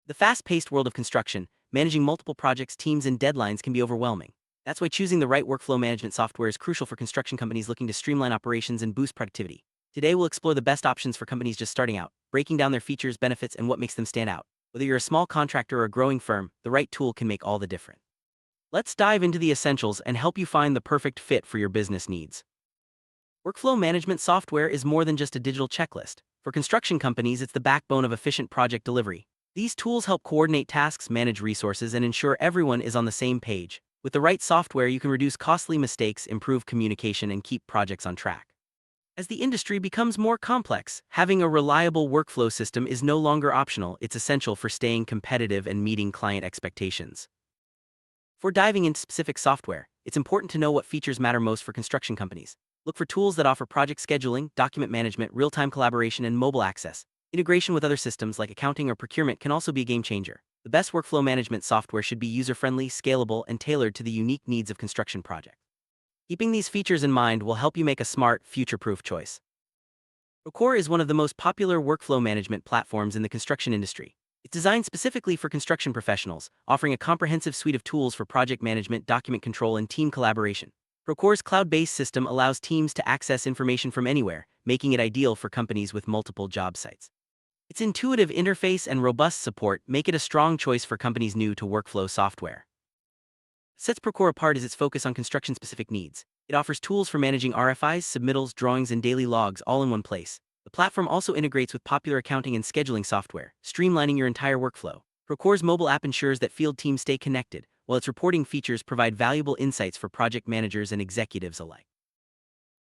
The fast-paced world of construction, managing multiple projects, teams, and deadlines can be overwhelming. That's why choosing the right workflow management software is crucial for construction companies looking to streamline operations and boost productivity. Today, we'll explore the best options for companies just starting out, breaking down their features, benefits, and what makes them stand out. Whether you're a small contractor or a growing firm, the right tool can make all the difference. Let's dive into the essentials and help you find the perfect fit for your business needs. Workflow management software is more than just a digital checklist. For construction companies, it's the backbone of efficient project delivery. These tools help coordinate tasks, manage resources, and ensure everyone is on the same page. With the right software, you can reduce costly mistakes, improve communication, and keep projects on track. As the industry becomes more complex, having a reliable workflow system is no longer optional. It's essential for staying competitive and meeting client expectations. Before diving into specific software, it's important to know what features matter most for construction companies. Look for tools that offer project scheduling, document management, real-time collaboration, and mobile access. Integration with other systems like accounting or procurement can also be a game changer. The best workflow management software should be user-friendly, scalable, and tailored to the unique needs of construction projects. Keeping these features in mind will help you make a smart, future-proof choice. Procore is one of the most popular workflow management platforms in the construction industry. It's designed specifically for construction professionals, offering a comprehensive suite of tools for project management, document control, and team collaboration. Procore's cloud-based system allows teams to access information from anywhere, making it ideal for companies with multiple job sites. Its intuitive interface and robust support make it a strong choice for companies new to workflow software. What sets Procore apart is its focus on construction-specific needs. It offers tools for managing RFIs, submittals, drawings, and daily logs all in one place. The platform also integrates with popular accounting and scheduling software, streamlining your entire workflow. Procore's mobile app ensures that field teams stay connected, while its reporting features provide valuable insights for project managers and executives alike.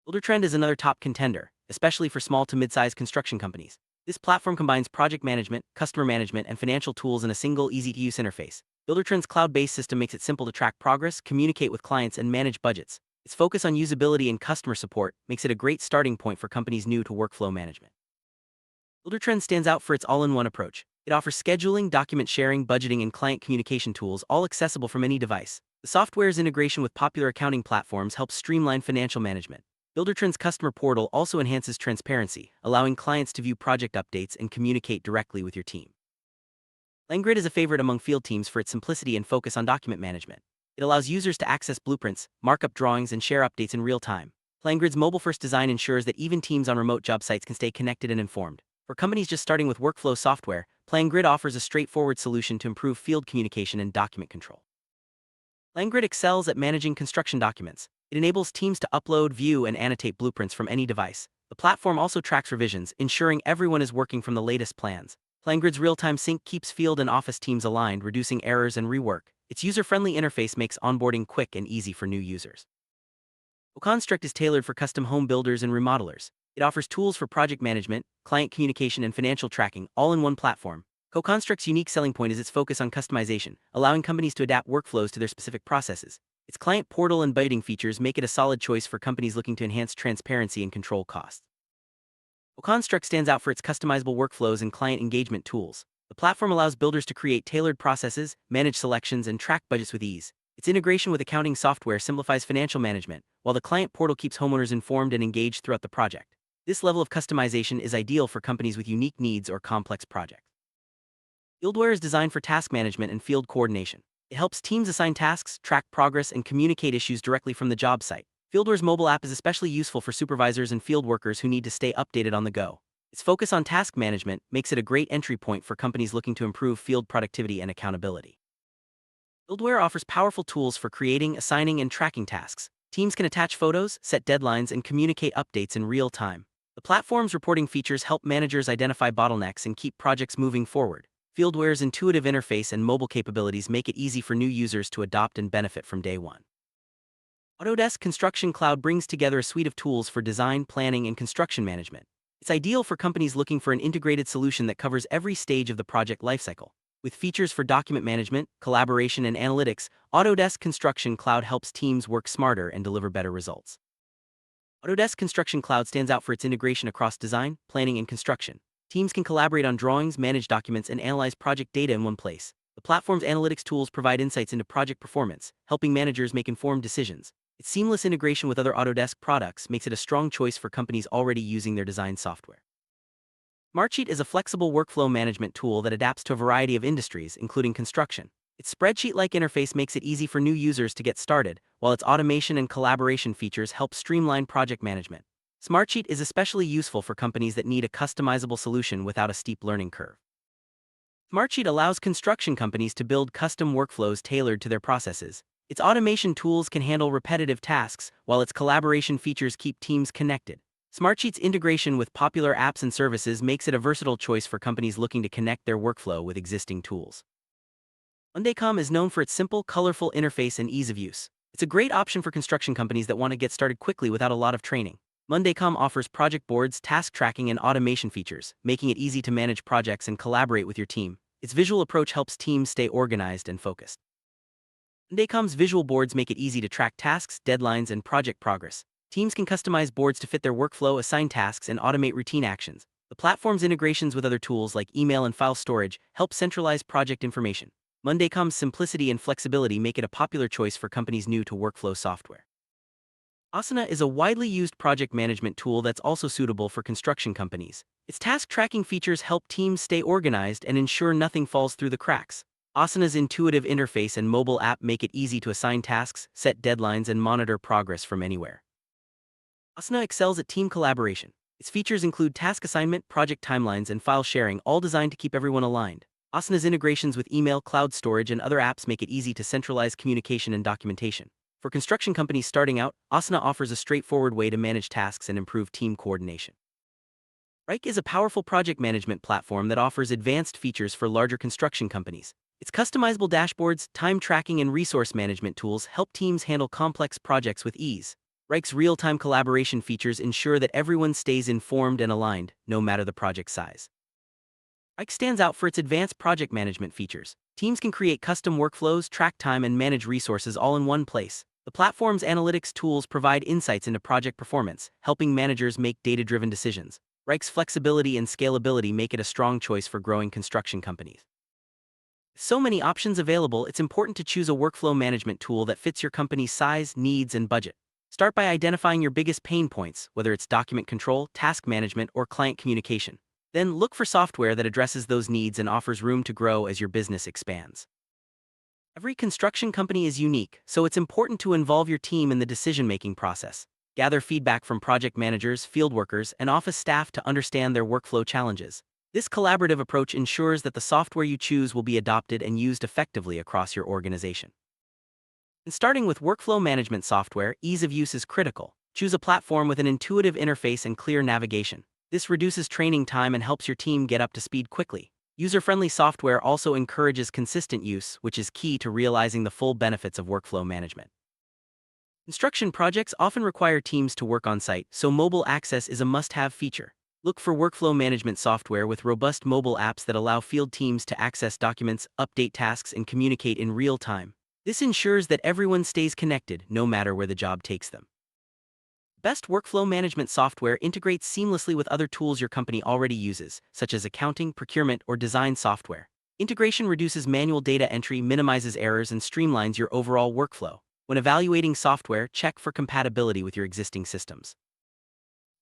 Buildertrend is another top contender, especially for small to mid-sized construction companies. This platform combines project management, customer management, and financial tools in a single, easy-to-use interface. Buildertrend's cloud-based system makes it simple to track progress, communicate with clients, and manage budgets. Its focus on usability and customer support makes it a great starting point for companies new to workflow management. Buildertrend stands out for its all-in-one approach. It offers scheduling, document sharing, budgeting, and client communication tools, all accessible from any device. The software's integration with popular accounting platforms helps streamline financial management. Buildertrend's customer portal also enhances transparency, allowing clients to view project updates and communicate directly with your team. LangGrid is a favorite among field teams for its simplicity and focus on document management. It allows users to access blueprints, mark up drawings, and share updates in real time. LangGrid's mobile-first design ensures that even teams on remote job sites can stay connected and informed. For companies just starting with workflow software, LangGrid offers a straightforward solution to improve field communication and document control. LangGrid excels at managing construction documents. It enables teams to upload, view, and annotate blueprints from any device. The platform also tracks revisions, ensuring everyone is working from the latest plans. LangGrid's real-time sync keeps field and office teams aligned, reducing errors and rework. Its user-friendly interface makes onboarding quick and easy for new users. Contractor is tailored for custom home builders and remodelers. It offers tools for project management, client communication, and financial tracking, all in one platform. Contractor's unique selling point is its focus on customization, allowing companies to adapt workflows to their specific processes. Its client portal and budgeting features make it a solid choice for companies looking to enhance transparency and control costs. Contractor stands out for its customizable workflows and client engagement tools. The platform allows builders to create tailored processes, manage selections, and track budgets with ease. Its integration with accounting software simplifies financial management, while the client portal keeps homeowners informed and engaged throughout the project. This level of customization is ideal for companies with unique needs or complex projects. Fieldware is designed for task management and field coordination. It helps teams assign tasks, track progress, and communicate issues directly from the job site. Fieldware's mobile app is especially useful for supervisors and field workers who need to stay updated on the go. Its focus on task management makes it a great entry point for companies looking to improve field productivity and accountability. Fieldware offers powerful tools for creating, assigning, and tracking tasks. Teams can attach photos, set deadlines, and communicate updates in real time. The platform's reporting features help managers identify bottlenecks and keep projects moving forward. Fieldware's intuitive interface and mobile capabilities make it easy for new users to adopt and benefit from day one. Autodesk Construction Cloud brings together a suite of tools for design, planning, and construction management. It's ideal for companies looking for an integrated solution that covers every stage of the project lifecycle. With features for document management, collaboration, and analytics, Autodesk Construction Cloud helps teams work smarter and deliver better results. Autodesk Construction Cloud stands out for its integration across design, planning, and construction. Teams can collaborate on drawings, manage documents, and analyze project data in one place. The platform's analytics tools provide insights into project performance, helping managers make informed decisions. Its seamless integration with other Autodesk products makes it a strong choice for companies already using their design software. Smartsheet is a flexible workflow management tool that adapts to a variety of industries, including construction. Its spreadsheet-like interface makes it easy for new users to get started, while its automation and collaboration features help streamline project management. Smartsheet is especially useful for companies that need a customizable solution without a steep learning curve. Smartsheet allows construction companies to build custom workflows tailored to their processes. Its automation tools can handle repetitive tasks, while its collaboration features keep teams connected. Smartsheet's integration with popular apps and services makes it a versatile choice for companies looking to connect their workflow with existing tools. Monday.com is known for its simple, colorful interface and ease of use. It's a great option for construction companies that want to get started quickly without a lot of training. Monday.com offers project boards, task tracking, and automation features, making it easy to manage projects and collaborate with your team. Its visual approach helps teams stay organized and focused. Monday.com's visual boards make it easy to track tasks, deadlines, and project progress. Teams can customize boards to fit their workflow, assign tasks, and automate routine actions. The platform's integrations with other tools like email and file storage help centralize project information. Monday.com's simplicity and flexibility make it a popular choice for companies new to workflow software. Asana is a widely used project management tool that's also suitable for construction companies. Its task tracking features help teams stay organized and ensure nothing falls through the cracks. Asana's intuitive interface and mobile app make it easy to assign tasks, set deadlines, and monitor progress from anywhere. Asana excels at team collaboration. Its features include task assignment, project timelines, and file sharing, all designed to keep everyone aligned. Asana's integrations with email, cloud storage, and other apps make it easy to centralize communication and documentation. For construction companies starting out, Asana offers a straightforward way to manage tasks and improve team coordination. Rike is a powerful project management platform that offers advanced features for larger construction companies. Its customizable dashboards, time tracking, and resource management tools help teams handle complex projects with ease. Rike's real-time collaboration features ensure that everyone stays informed and aligned, no matter the project size. Rike stands out for its advanced project management features. Teams can create custom workflows, track time, and manage resources all in one place. The platform's analytics tools provide insights into project performance, helping managers make data-driven decisions. Rike's flexibility and scalability make it a strong choice for growing construction companies. With so many options available, it's important to choose a workflow management tool that fits your company's size, needs, and budget. Start by identifying your biggest pain points, whether it's document control, task management, or client communication. Then look for software that addresses those needs and offers room to grow as your business expands. Every construction company is unique, so it's important to involve your team in the decision-making process. Gather feedback from project managers, field workers, and office staff to understand their workflow challenges. This collaborative approach ensures that the software you choose will be adopted and used effectively across your organization. And starting with workflow management software, ease of use is critical. Choose a platform with an intuitive interface and clear navigation. This reduces training time and helps your team get up to speed quickly. User-friendly software also encourages consistent use, which is key to realizing the full benefits of workflow management. Construction projects often require teams to work on-site, so mobile access is a must-have feature. Look for workflow management software with robust mobile apps that allow field teams to access documents, update tasks, and communicate in real time. This ensures that everyone stays connected, no matter where the job takes them. Best workflow management software integrates seamlessly with other tools your company already uses, such as accounting, procurement, or design software. Integration reduces manual data entry, minimizes errors, and streamlines your overall workflow. When evaluating software, check for compatibility with your existing systems.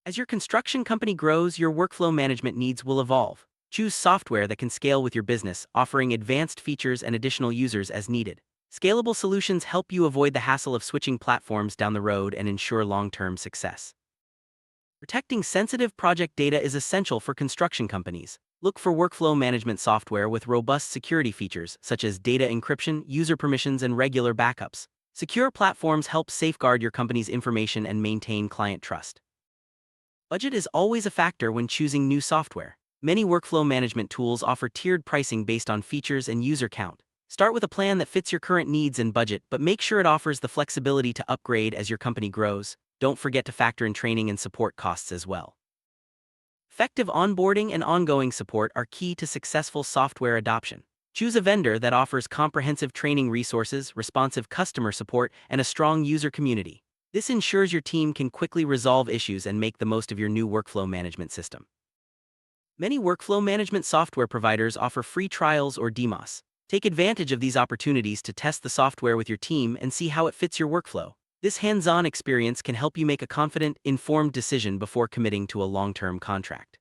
As your construction company grows, your workflow management needs will evolve. Choose software that can scale with your business, offering advanced features and additional users as needed. Scalable solutions help you avoid the hassle of switching platforms down the road and ensure long-term success. Protecting sensitive project data is essential for construction companies. Look for workflow management software with robust security features, such as data encryption, user permissions, and regular backups. Secure platforms help safeguard your company's information and maintain client trust. Budget is always a factor when choosing new software. Many workflow management tools offer tiered pricing based on features and user count. Start with a plan that fits your current needs and budget, but make sure it offers the flexibility to upgrade as your company grows. Don't forget to factor in training and support costs as well. Effective onboarding and ongoing support are key to successful software adoption. Choose a vendor that offers comprehensive training resources, responsive customer support, and a strong user community. This ensures your team can quickly resolve issues and make the most of your new workflow management system. Many workflow management software providers offer free trials or demos. Take advantage of these opportunities to test the software with your team and see how it fits your workflow. This hands-on experience can help you make a confident, informed decision before committing to a long-term contract.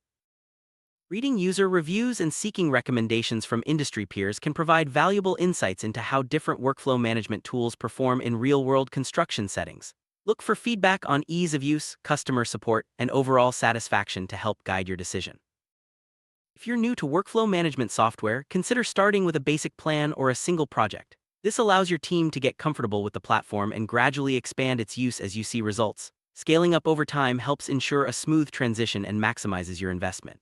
Reading user reviews and seeking recommendations from industry peers can provide valuable insights into how different workflow management tools perform in real-world construction settings. Look for feedback on ease of use, customer support, and overall satisfaction to help guide your decision. If you're new to workflow management software, consider starting with a basic plan or a single project. This allows your team to get comfortable with the platform and gradually expand its use as you see results. Scaling up over time helps ensure a smooth transition and maximizes your investment.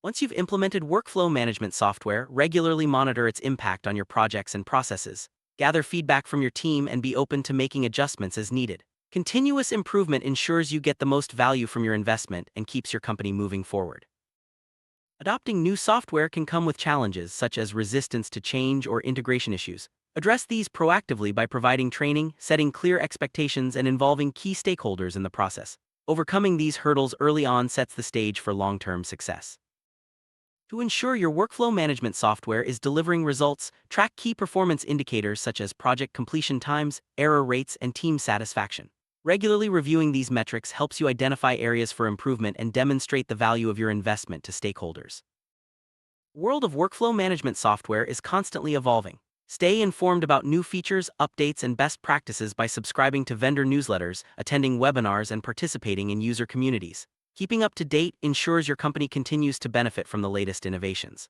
Once you've implemented workflow management software, regularly monitor its impact on your projects and processes. Gather feedback from your team and be open to making adjustments as needed. Continuous improvement ensures you get the most value from your investment and keeps your company moving forward. Adopting new software can come with challenges such as resistance to change or integration issues. Address these proactively by providing training, setting clear expectations, and involving key stakeholders in the process. Overcoming these hurdles early on sets the stage for long-term success. To ensure your workflow management software is delivering results, track key performance indicators such as project completion times, error rates, and team satisfaction. Regularly reviewing these metrics helps you identify areas for improvement and demonstrate the value of your investment to stakeholders. The world of workflow management software is constantly evolving. Stay informed about new features, updates, and best practices by subscribing to vendor newsletters, attending webinars, and participating in user communities. Keeping up to date ensures your company continues to benefit from the latest innovations.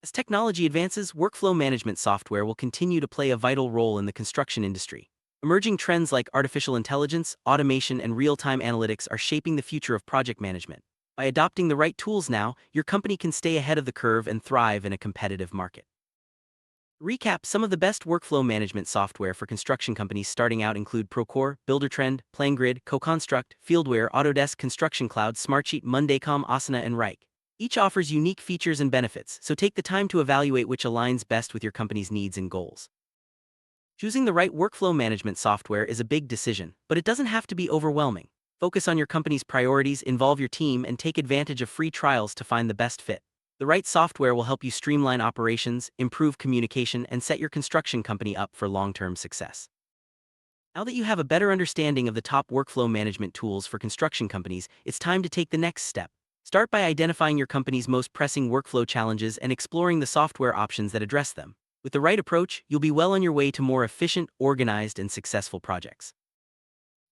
As technology advances, workflow management software will continue to play a vital role in the construction industry. Emerging trends like artificial intelligence, automation, and real-time analytics are shaping the future of project management. By adopting the right tools now, your company can stay ahead of the curve and thrive in a competitive market. Recap: some of the best workflow management software for construction companies starting out include Procore, Buildertrend, PlanGrid, CoConstruct, Fieldware, Autodesk Construction Cloud, Smartsheet, Mondaycom, Asana, and Rike. Each offers unique features and benefits, so take the time to evaluate which aligns best with your company's needs and goals. Choosing the right workflow management software is a big decision, but it doesn't have to be overwhelming. Focus on your company's priorities, involve your team, and take advantage of free trials to find the best fit. The right software will help you streamline operations, improve communication, and set your construction company up for long-term success. Now that you have a better understanding of the top workflow management tools for construction companies, it's time to take the next step. Start by identifying your company's most pressing workflow challenges and exploring the software options that address them. With the right approach, you'll be well on your way to more efficient, organized, and successful projects.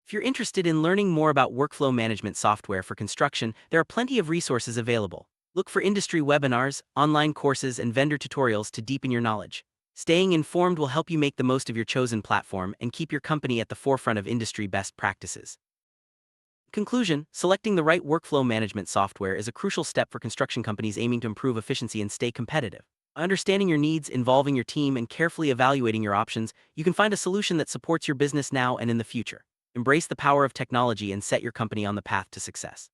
If you're interested in learning more about workflow management software for construction, there are plenty of resources available. Look for industry webinars, online courses, and vendor tutorials to deepen your knowledge. Staying informed will help you make the most of your chosen platform and keep your company at the forefront of industry best practices. In conclusion, selecting the right workflow management software is a crucial step for construction companies aiming to improve efficiency and stay competitive. By understanding your needs, involving your team, and carefully evaluating your options, you can find a solution that supports your business now and in the future. Embrace the power of technology and set your company on the path to success.